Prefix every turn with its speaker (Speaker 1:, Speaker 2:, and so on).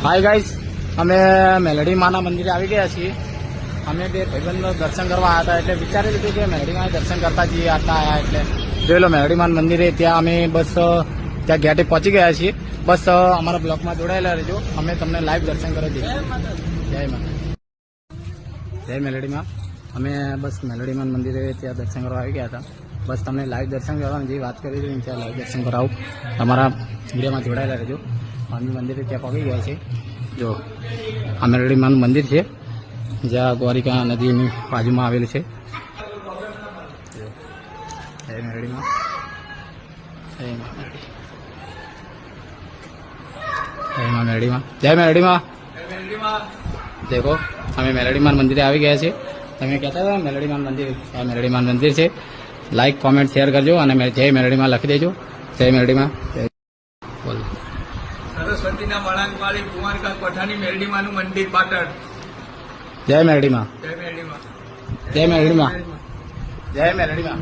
Speaker 1: Hi guys, અમે મેલડી માના મંદિરે આવી ગયા છીએ. અમે બે ભાઈબંધો દર્શન કરવા આવ્યા હતા, એટલે વિચારી લીધું કે મેલડી માના દર્શન કરતા જઈએ. આટલા આવ્યા એટલે જોઈ લો મેલડી માના મંદિરે. ત્યાં અમે બસ ત્યાં ગેટે પહોંચી ગયા છીએ. બસ અમારા બ્લોકમાં જોડાયેલા રહેજો, અમે તમને લાઈવ દર્શન કરી દઈએ. જય માતા, જય મેલડી માં. અમે બસ મેલડી માના મંદિરે ત્યાં દર્શન કરવા આવી ગયા હતા. બસ તમને લાઈવ દર્શન કરવાની જે વાત કરી હતી ત્યાં લાઈવ દર્શન કરાવું. તમારા વિડીયોમાં જોડાયેલા રહેજો. અમે મંદિરે ત્યાં પહોંચી ગયા છે. જો આ મેલડી માનું મંદિર છે, જ્યાં દ્વારિકા નદીની બાજુમાં આવેલું છે. જય મેલડી માં, જય માં મેલડી માં, જય મેલડી માં. દેખો અમે મેલડી માન મંદિરે આવી ગયા છીએ. તમે કહેતા હતા મેલડી માન મંદિર, આ મેલડી માન મંદિર છે. લાઈક કોમેન્ટ શેર કરજો અને જય મેલડી માં લખી દેજો. જય મેલડી માં. બોલ.
Speaker 2: સરસ્વતીના વળાંકવાળી કુંવારકા કોઠાની મેલડી માનું મંદિર પાટણ.
Speaker 1: જય મેલડી માં,
Speaker 2: જય મેલડી માં,
Speaker 1: જય મેલડી માં, જય મેલડી માં.